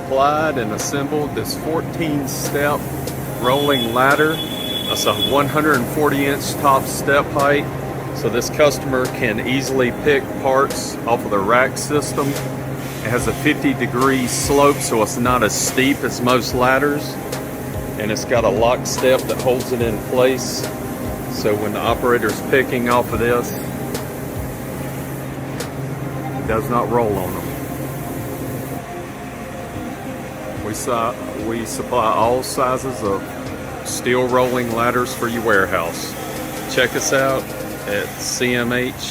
supplied and assembled this 14-step rolling ladder. That's a 140-inch top step height, so this customer can easily pick parts off of the rack system. It has a 50-degree slope, so it's not as steep as most ladders, and it's got a lock step that holds it in place, so when the operator's picking off of this, it does not roll on them. We supply all sizes of steel rolling ladders for your warehouse. Check us out at cmh-inc.com.